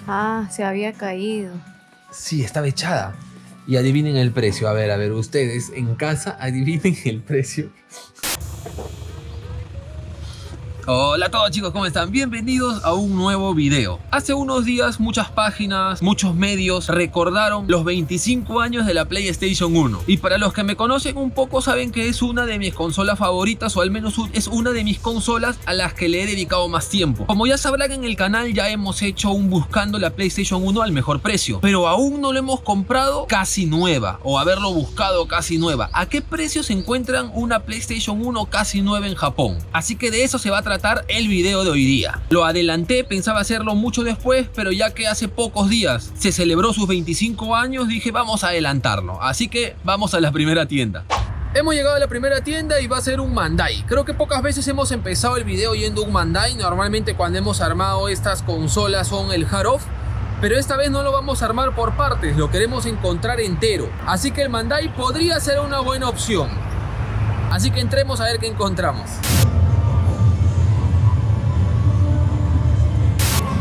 Ah, se había caído. Sí, estaba echada. Y adivinen el precio. A ver, ustedes en casa adivinen el precio. Hola a todos chicos, ¿cómo están? Bienvenidos a un nuevo video. Hace unos días muchas páginas, muchos medios recordaron los 25 años de la PlayStation 1. Y para los que me conocen un poco saben que es una de mis consolas favoritas, o al menos es una de mis consolas a las que le he dedicado más tiempo. Como ya sabrán, en el canal ya hemos hecho un buscando la PlayStation 1 al mejor precio, pero aún no lo hemos comprado casi nueva, o haberlo buscado casi nueva. ¿A qué precio se encuentran una PlayStation 1 casi nueva en Japón? Así que de eso se va a tratar el video de hoy día. Lo adelanté, pensaba hacerlo mucho después, pero ya que hace pocos días se celebró sus 25 años, dije vamos a adelantarlo. Así que vamos a la primera tienda. Hemos llegado a la primera tienda y va a ser un Mandai. Creo que pocas veces hemos empezado el video yendo a un Mandai. Normalmente cuando hemos armado estas consolas son el hard-off, pero esta vez no lo vamos a armar por partes, lo queremos encontrar entero. Así que el Mandai podría ser una buena opción. Así que entremos a ver qué encontramos.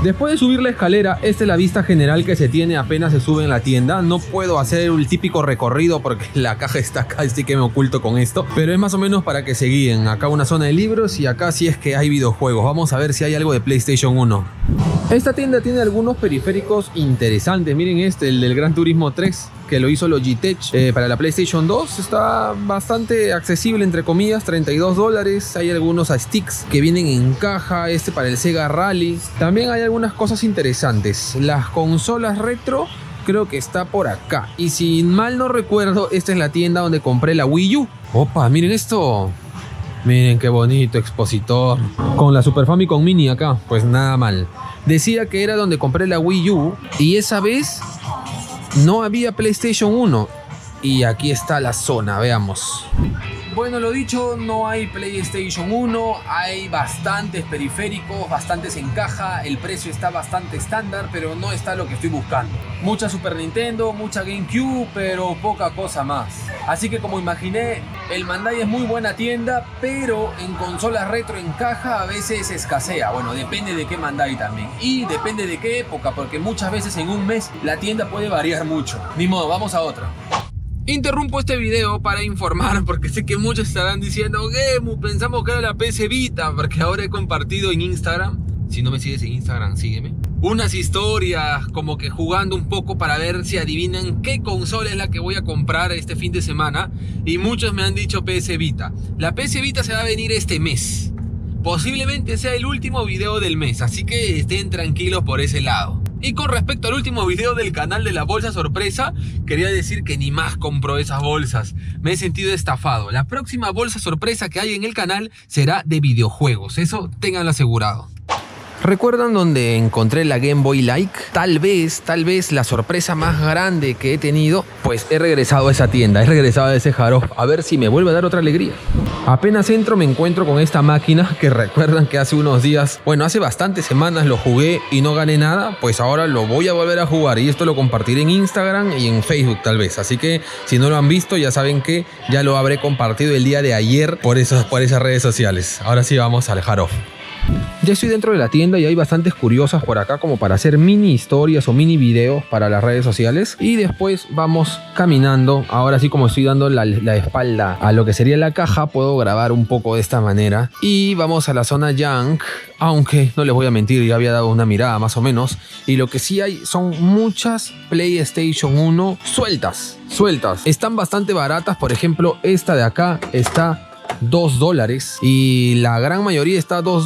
Después de subir la escalera, esta es la vista general que se tiene apenas se sube en la tienda. No puedo hacer el típico recorrido porque la caja está acá, así que me oculto con esto. Pero es más o menos para que se guíen. Acá una zona de libros y acá sí es que hay videojuegos. Vamos a ver si hay algo de PlayStation 1. Esta tienda tiene algunos periféricos interesantes. Miren este, el del Gran Turismo 3, que lo hizo Logitech para la PlayStation 2. Está bastante accesible, entre comillas, $32. Hay algunos sticks que vienen en caja. Este para el Sega Rally. También hay algunas cosas interesantes. Las consolas retro creo que está por acá. Y si mal no recuerdo, esta es la tienda donde compré la Wii U. Opa, miren esto. Miren qué bonito expositor. Con la Super Famicom Mini acá, pues nada mal. Decía que era donde compré la Wii U y esa vez no había PlayStation 1. Y aquí está la zona, veamos. Bueno, lo dicho, no hay PlayStation 1, hay bastantes periféricos, bastantes en caja, el precio está bastante estándar, pero no está lo que estoy buscando. Mucha Super Nintendo, mucha GameCube, pero poca cosa más. Así que como imaginé, el Mandai es muy buena tienda, pero en consolas retro en caja a veces escasea. Bueno, depende de qué Mandai también. Y depende de qué época, porque muchas veces en un mes la tienda puede variar mucho. Ni modo, vamos a otra. Interrumpo este video para informar, porque sé que muchos estarán diciendo Gemu, pensamos que era la PS Vita, porque ahora he compartido en Instagram, si no me sigues en Instagram, sígueme, unas historias como que jugando un poco para ver si adivinan qué consola es la que voy a comprar este fin de semana, y muchos me han dicho PS Vita. La PS Vita se va a venir este mes, posiblemente sea el último video del mes, así que estén tranquilos por ese lado. Y con respecto al último video del canal de la bolsa sorpresa, quería decir que ni más compro esas bolsas. Me he sentido estafado. La próxima bolsa sorpresa que hay en el canal será de videojuegos. Eso ténganlo asegurado. ¿Recuerdan donde encontré la Game Boy Like? Tal vez la sorpresa más grande que he tenido, pues he regresado a esa tienda, he regresado a ese Hard-off, a ver si me vuelve a dar otra alegría. Apenas entro me encuentro con esta máquina que recuerdan que hace unos días, bueno, hace bastantes semanas lo jugué y no gané nada, pues ahora lo voy a volver a jugar y esto lo compartiré en Instagram y en Facebook tal vez. Así que si no lo han visto ya saben que ya lo habré compartido el día de ayer por esas redes sociales. Ahora sí vamos al Hard-off. Ya estoy dentro de la tienda y hay bastantes curiosas por acá como para hacer mini historias o mini videos para las redes sociales. Y después vamos caminando. Ahora sí, como estoy dando la espalda a lo que sería la caja, puedo grabar un poco de esta manera. Y vamos a la zona junk, aunque no les voy a mentir, ya había dado una mirada más o menos. Y lo que sí hay son muchas PlayStation 1 sueltas. Están bastante baratas. Por ejemplo, esta de acá está $2 y la gran mayoría está $2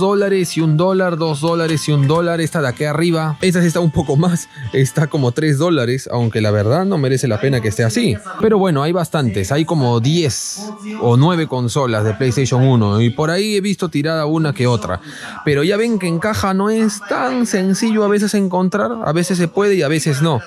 y $1, $2 y $1. Esta de aquí arriba, esta sí está un poco más, está como $3, aunque la verdad no merece la pena que esté así. Pero bueno, hay bastantes, hay como 10 o 9 consolas de PlayStation 1 y por ahí he visto tirada una que otra. Pero ya ven que en caja no es tan sencillo a veces encontrar, a veces se puede y a veces no.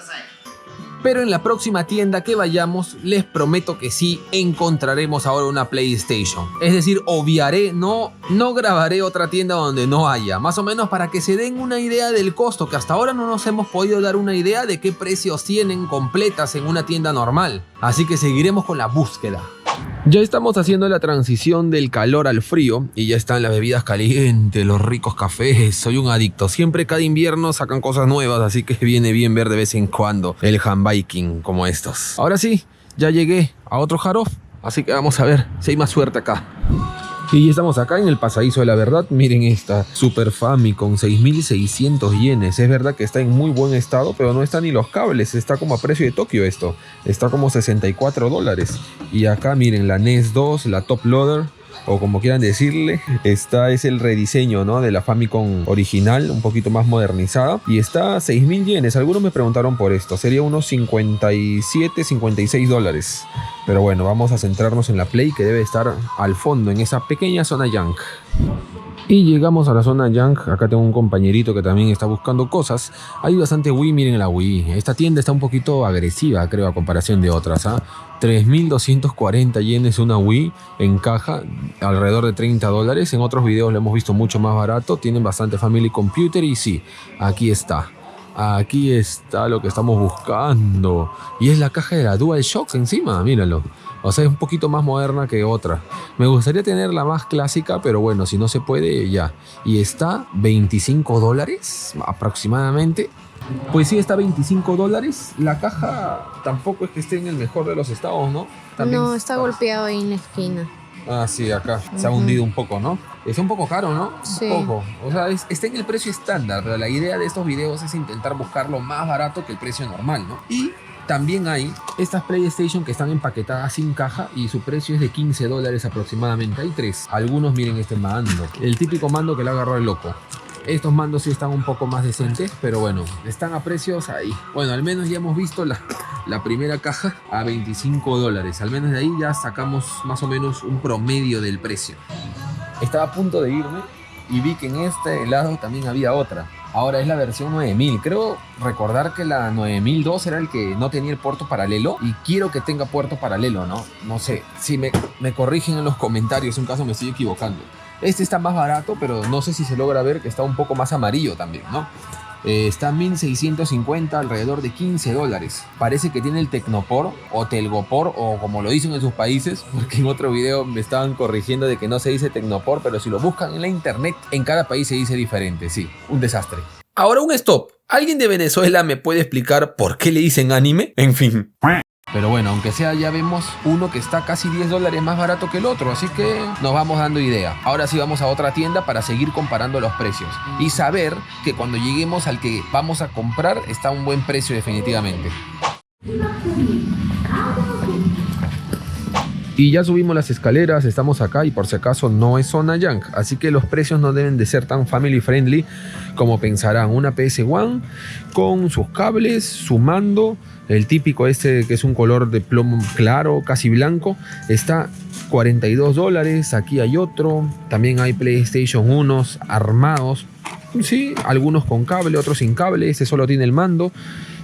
Pero en la próxima tienda que vayamos, les prometo que sí encontraremos ahora una PlayStation. Es decir, obviaré, no grabaré otra tienda donde no haya. Más o menos para que se den una idea del costo, que hasta ahora no nos hemos podido dar una idea de qué precios tienen completas en una tienda normal. Así que seguiremos con la búsqueda. Ya estamos haciendo la transición del calor al frío y ya están las bebidas calientes, los ricos cafés. Soy un adicto. Siempre cada invierno sacan cosas nuevas, así que viene bien ver de vez en cuando el handbiking como estos. Ahora sí, ya llegué a otro Jaroff, así que vamos a ver si hay más suerte acá. Y estamos acá en el pasadizo de la verdad. Miren esta Super Famicom, 6.600 yenes. Es verdad que está en muy buen estado, pero no están ni los cables. Está como a precio de Tokio esto. Está como $64. Y acá miren la NES 2, la Top Loader, o como quieran decirle. Esta es el rediseño, ¿no?, de la Famicom original, un poquito más modernizada. Y está a 6.000 yenes. Algunos me preguntaron por esto. Sería unos 57, 56 dólares. Pero bueno, vamos a centrarnos en la Play, que debe estar al fondo, en esa pequeña zona junk. Y llegamos a la zona junk. Acá tengo un compañerito que también está buscando cosas. Hay bastante Wii, miren la Wii. Esta tienda está un poquito agresiva, creo, a comparación de otras, ¿ah? 3.240 yenes una Wii en caja, alrededor de 30 dólares. En otros videos lo hemos visto mucho más barato. Tienen bastante Family Computer y sí, aquí está. Aquí está lo que estamos buscando. Y es la caja de la DualShock encima, míralo. O sea, es un poquito más moderna que otra. Me gustaría tener la más clásica, pero bueno, si no se puede, ya. Y está 25 dólares aproximadamente. Pues sí, está 25 dólares. La caja tampoco es que esté en el mejor de los estados, ¿no? También No, está golpeado ahí en la esquina. Ah, sí, acá se ha hundido un poco, ¿no? Es un poco caro, ¿no? Sí. Un poco. O sea, está en el precio estándar, pero la idea de estos videos es intentar buscarlo más barato que el precio normal, ¿no? Y también hay estas PlayStation que están empaquetadas sin caja y su precio es de 15 dólares aproximadamente. Hay tres. Algunos miren este mando. El típico mando que le agarró el loco. Estos mandos sí están un poco más decentes, pero bueno, están a precios ahí. Bueno, al menos ya hemos visto la primera caja a 25 dólares. Al menos de ahí ya sacamos más o menos un promedio del precio. Estaba a punto de irme y vi que en este lado también había otra. Ahora es la versión 9000. Creo recordar que la 9002 era el que no tenía el puerto paralelo y quiero que tenga puerto paralelo, ¿no? No sé, si me corrigen en los comentarios, en caso me estoy equivocando. Este está más barato, pero no sé si se logra ver que está un poco más amarillo también, ¿no? Está 1.650, alrededor de 15 dólares. Parece que tiene el Tecnopor o Telgopor, o como lo dicen en sus países, porque en otro video me estaban corrigiendo de que no se dice Tecnopor, pero si lo buscan en la internet, en cada país se dice diferente. Sí, un desastre. Ahora un stop. ¿Alguien de Venezuela me puede explicar por qué le dicen anime? En fin. Pero bueno, aunque sea, ya vemos uno que está casi 10 dólares más barato que el otro, así que nos vamos dando idea. Ahora sí vamos a otra tienda para seguir comparando los precios y saber que cuando lleguemos al que vamos a comprar está a un buen precio definitivamente. Y ya subimos las escaleras, estamos acá y por si acaso no es zona junk, así que los precios no deben de ser tan family friendly como pensarán. Una PS1 con sus cables, su mando, el típico este que es un color de plomo claro, casi blanco, está 42 dólares. Aquí hay otro, también hay PlayStation 1 armados, sí, algunos con cable, otros sin cable. Este solo tiene el mando,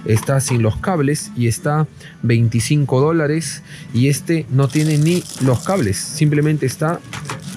está sin los cables y está 25 dólares. Y este no tiene ni los cables, simplemente está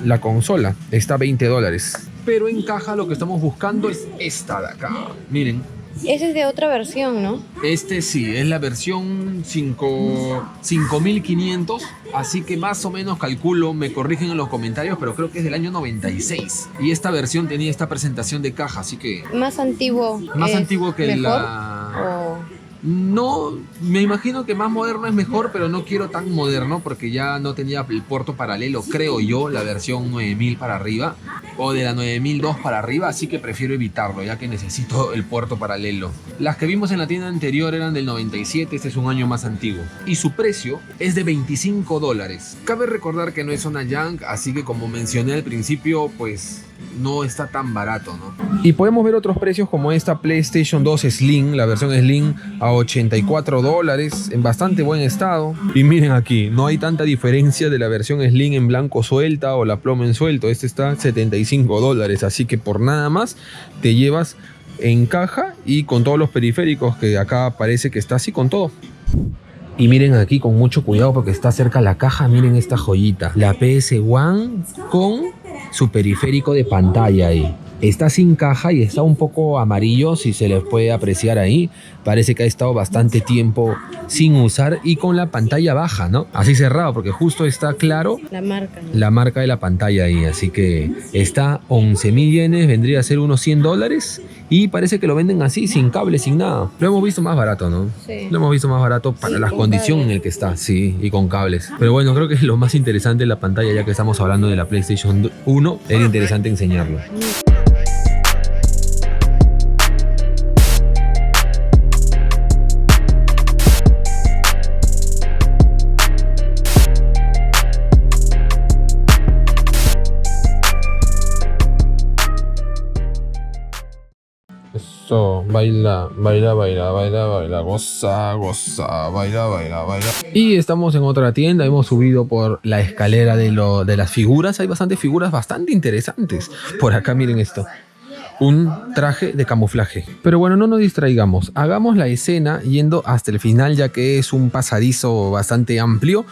la consola, está 20 dólares. Pero en caja lo que estamos buscando es esta de acá, miren. Esa es de otra versión, ¿no? Este sí, es la versión 5500, así que más o menos calculo, me corrigen en los comentarios, pero creo que es del año 96. Y esta versión tenía esta presentación de caja, así que... Más antiguo. Más antiguo que mejor, la... No, me imagino que más moderno es mejor, pero no quiero tan moderno porque ya no tenía el puerto paralelo, creo yo, la versión 9000 para arriba o de la 9002 para arriba, así que prefiero evitarlo ya que necesito el puerto paralelo. Las que vimos en la tienda anterior eran del 97, este es un año más antiguo y su precio es de 25 dólares. Cabe recordar que no es zona junk, así que como mencioné al principio, pues no está tan barato, ¿no? Y podemos ver otros precios como esta PlayStation 2 Slim, la versión Slim a 84 dólares, en bastante buen estado. Y miren aquí, no hay tanta diferencia de la versión Slim en blanco suelta o la plomo en suelto. Este está a 75 dólares, así que por nada más te llevas en caja y con todos los periféricos, que acá parece que está así con todo. Y miren aquí con mucho cuidado porque está cerca la caja, miren esta joyita, la PS1 con su periférico de pantalla ahí. Está sin caja y está un poco amarillo, si se les puede apreciar ahí. Parece que ha estado bastante tiempo sin usar y con la pantalla baja, ¿no? Así cerrado, porque justo está claro La marca, ¿no? la marca de la pantalla ahí. Así que está 11.000 yenes, vendría a ser unos $100. Y parece que lo venden así, sin cable, sin nada. Lo hemos visto más barato, ¿no? Sí. Lo hemos visto más barato para Sí, las con condiciones en cables. el que está, sí, y con cables. Pero bueno, creo que es lo más interesante de la pantalla, ya que estamos hablando de la PlayStation 1, era interesante enseñarlo. Eso, baila, baila, baila, baila, baila, goza, goza, baila, baila, baila. Y estamos en otra tienda, hemos subido por la escalera de las figuras. Hay bastantes figuras bastante interesantes. Por acá miren esto. Un traje de camuflaje. Pero bueno, no nos distraigamos. Hagamos la escena yendo hasta el final, ya que es un pasadizo bastante amplio,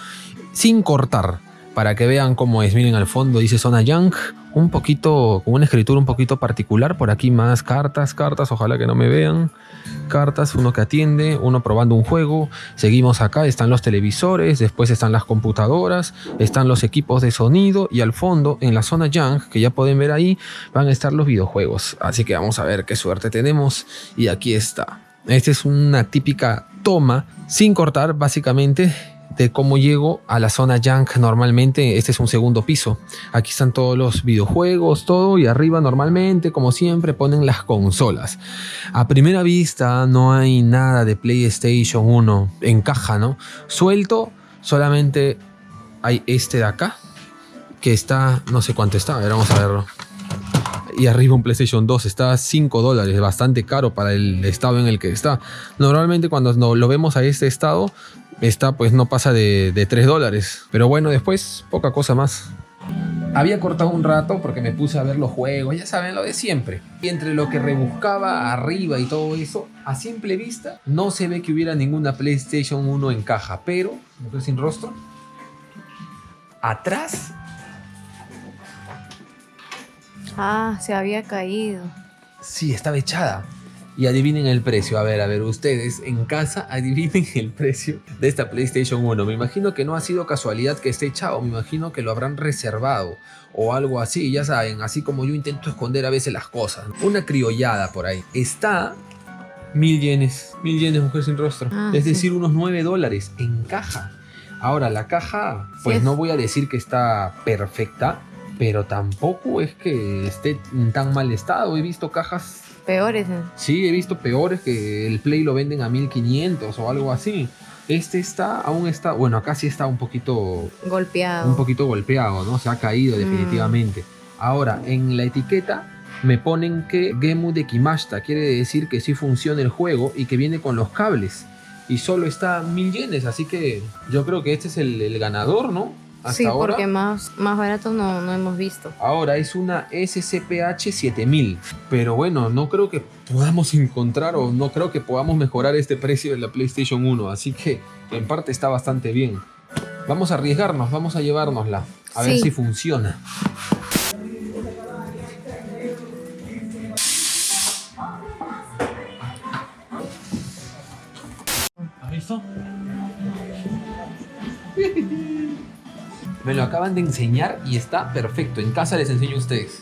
sin cortar, para que vean cómo es. Miren al fondo, dice Zona Young, un poquito, con una escritura un poquito particular. Por aquí más cartas, ojalá que no me vean. Cartas, uno que atiende, uno probando un juego. Seguimos acá, están los televisores, después están las computadoras, están los equipos de sonido y al fondo, en la Zona Young, que ya pueden ver ahí, van a estar los videojuegos. Así que vamos a ver qué suerte tenemos. Y aquí está. Esta es una típica toma, sin cortar, básicamente, de cómo llego a la Zona Young normalmente. Este es un segundo piso. Aquí están todos los videojuegos, todo, y arriba normalmente, como siempre, ponen las consolas. A primera vista no hay nada de PlayStation 1 en caja, ¿no? Suelto, solamente hay este de acá, que está, no sé cuánto está, a ver, vamos a verlo. Y arriba un PlayStation 2 está a $5, bastante caro para el estado en el que está. Normalmente cuando lo vemos a este estado, está, pues no pasa de $3. Pero bueno, después poca cosa más. Había cortado un rato porque me puse a ver los juegos, ya saben, lo de siempre. Y entre lo que rebuscaba arriba y todo eso, a simple vista no se ve que hubiera ninguna PlayStation 1 en caja. Pero, mujer sin rostro, atrás... Ah, se había caído. Sí, estaba echada. Y adivinen el precio. A ver, ustedes en casa adivinen el precio de esta PlayStation 1. Me imagino que no ha sido casualidad que esté echado. Me imagino que lo habrán reservado o algo así. Ya saben, así como yo intento esconder a veces las cosas. Una criollada por ahí. Está 1.000 yenes. 1.000 yenes, mujer sin rostro. Es sí. decir, unos $9 en caja. Ahora, la caja, pues no voy a decir que está perfecta, pero tampoco es que esté en tan mal estado. He visto cajas... Peores, ¿eh? Sí, he visto peores, que el Play lo venden a 1.500 o algo así. Este aún está, bueno, acá sí está un poquito golpeado, ¿no? Se ha caído definitivamente. Ahora, en la etiqueta me ponen que Gemu de Kimashita, quiere decir que sí funciona el juego y que viene con los cables. Y solo está 1.000 yenes, así que yo creo que este es el ganador, ¿no? Hasta sí, ahora. porque más baratos no hemos visto. Ahora es una SCPH 7000, pero bueno, no creo que podamos encontrar o no creo que podamos mejorar este precio de la PlayStation 1, así que en parte está bastante bien. Vamos a arriesgarnos, vamos a llevárnosla, a ver si funciona. ¿Has visto? Me lo acaban de enseñar y está perfecto. En casa les enseño a ustedes.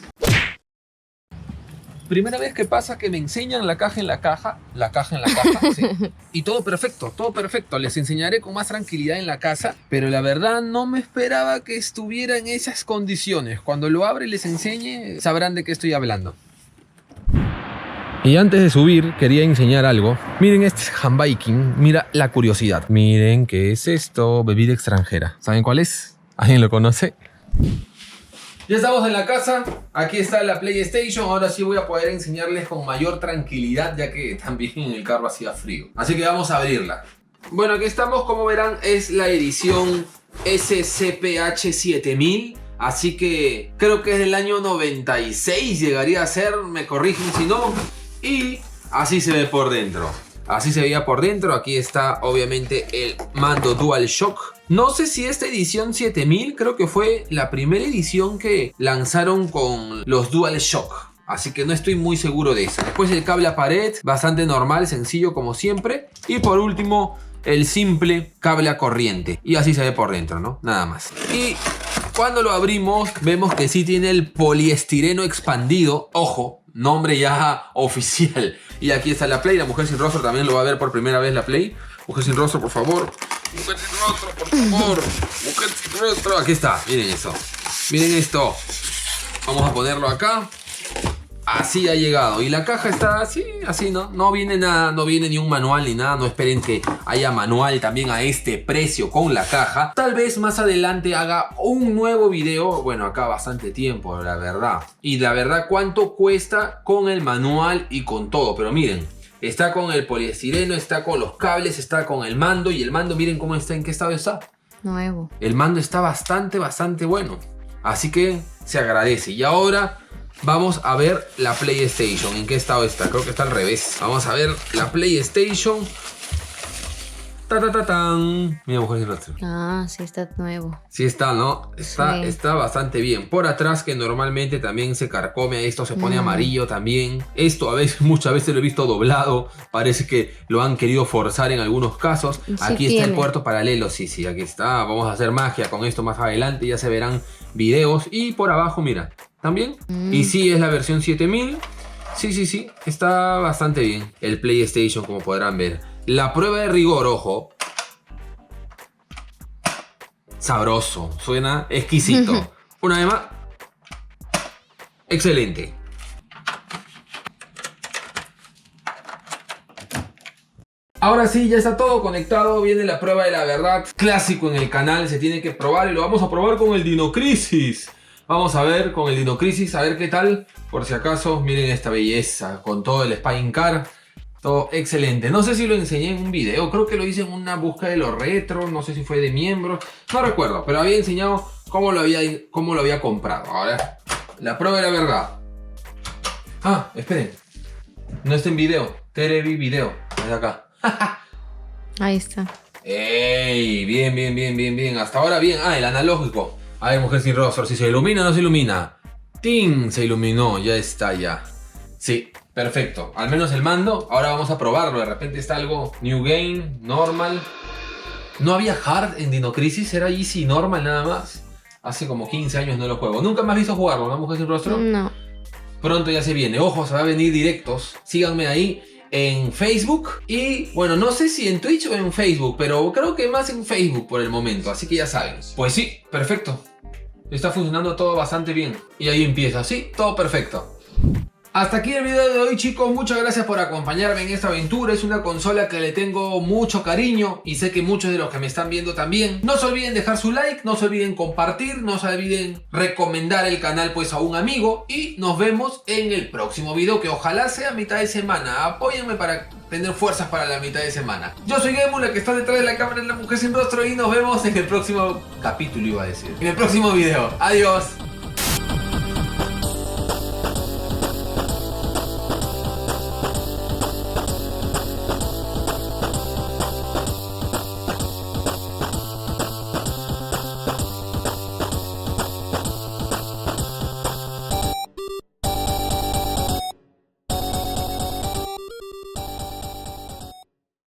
Primera vez que pasa que me enseñan la caja en la caja. La caja en la caja, sí. Y todo perfecto, todo perfecto. Les enseñaré con más tranquilidad en la casa. Pero la verdad no me esperaba que estuviera en esas condiciones. Cuando lo abra y les enseñe, sabrán de qué estoy hablando. Y antes de subir, quería enseñar algo. Miren este handbaking. Mira la curiosidad. Miren, ¿qué es esto? Bebida extranjera. ¿Saben cuál es? ¿Alguien lo conoce? Ya estamos en la casa. Aquí está la PlayStation. Ahora sí voy a poder enseñarles con mayor tranquilidad, ya que también en el carro hacía frío. Así que vamos a abrirla. Bueno, aquí estamos. Como verán, es la edición SCPH 7000. Así que creo que es del año 96. Llegaría a ser, me corrigen si no. Y así se ve por dentro. Así se veía por dentro. Aquí está obviamente el mando DualShock. No sé si esta edición 7000 creo que fue la primera edición que lanzaron con los DualShock. Así que no estoy muy seguro de eso. Después el cable a pared, bastante normal, sencillo como siempre. Y por último, el simple cable a corriente. Y así se ve por dentro, ¿no? Nada más. Y cuando lo abrimos, vemos que sí tiene el poliestireno expandido. Ojo, nombre ya oficial. Y aquí está la Play. La mujer sin rostro también lo va a ver por primera vez la Play. Mujer sin rostro, por favor. Mujer sin rostro, por favor. Mujer sin rostro. Aquí está, miren eso. Miren esto. Vamos a ponerlo acá. Así ha llegado. Y la caja está así, así, ¿no? No viene nada, no viene ni un manual ni nada. No esperen que haya manual también a este precio con la caja. Tal vez más adelante haga un nuevo video. Bueno, acá bastante tiempo, la verdad. Y la verdad, ¿cuánto cuesta con el manual y con todo? Pero miren, está con el poliestireno, está con los cables, está con el mando. Y el mando, miren cómo está, en qué estado está. Nuevo. El mando está bastante bueno. Así que se agradece. Y ahora vamos a ver la PlayStation. ¿En qué estado está? Creo que está al revés. Vamos a ver la PlayStation. ¡Ta-ta-ta-tan! Mira, mujer sin rostro. Ah, sí está nuevo. Sí está, ¿no? Está bastante bien. Por atrás, que normalmente también se carcome. Esto se pone amarillo también. Esto muchas veces lo he visto doblado. Parece que lo han querido forzar en algunos casos. Sí, aquí está el puerto paralelo. Sí, aquí está. Vamos a hacer magia con esto más adelante. Ya se verán videos. Y por abajo, mira, también. Y sí, es la versión 7000. Sí. Está bastante bien el PlayStation, como podrán ver. La prueba de rigor, ojo. Sabroso. Suena exquisito. Una vez más. Excelente. Ahora sí, ya está todo conectado. Viene la prueba de la verdad. Clásico en el canal. Se tiene que probar y lo vamos a probar con el Dino Crisis. Vamos a ver con el Dino Crisis. A ver qué tal. Por si acaso, miren esta belleza. Con todo el Spine Car. Todo excelente. No sé si lo enseñé en un video. Creo que lo hice en una búsqueda de los retro. No sé si fue de miembros. No recuerdo. Pero había enseñado cómo lo había comprado. Ahora, la prueba de la verdad. Ah, esperen. No está en video. Televi video. Es acá. Ahí está. ¡Ey! Bien. Hasta ahora bien. Ah, el analógico. A ver, mujer sin rostro. Si se ilumina o no se ilumina. ¡Ting! Se iluminó. Ya está, ya. Sí, perfecto. Al menos el mando. Ahora vamos a probarlo. De repente está algo New Game, Normal. No había Hard en Dino Crisis. Era Easy, Normal nada más. Hace como 15 años no lo juego. Nunca me has visto jugarlo, ¿no, mujer sin rostro? No. Pronto ya se viene. Ojo, se va a venir directos. Síganme ahí en Facebook. Y bueno, no sé si en Twitch o en Facebook. Pero creo que más en Facebook por el momento. Así que ya saben. Pues sí, perfecto. Está funcionando todo bastante bien. Y ahí empieza. Sí, todo perfecto. Hasta aquí el video de hoy, chicos. Muchas gracias por acompañarme en esta aventura. Es una consola que le tengo mucho cariño y sé que muchos de los que me están viendo también. No se olviden dejar su like, no se olviden compartir, no se olviden recomendar el canal pues a un amigo y nos vemos en el próximo video, que ojalá sea mitad de semana. Apóyenme para tener fuerzas para la mitad de semana. Yo soy Gemu, la que está detrás de la cámara, en la mujer sin rostro, y nos vemos en el próximo capítulo, iba a decir. En el próximo video. Adiós.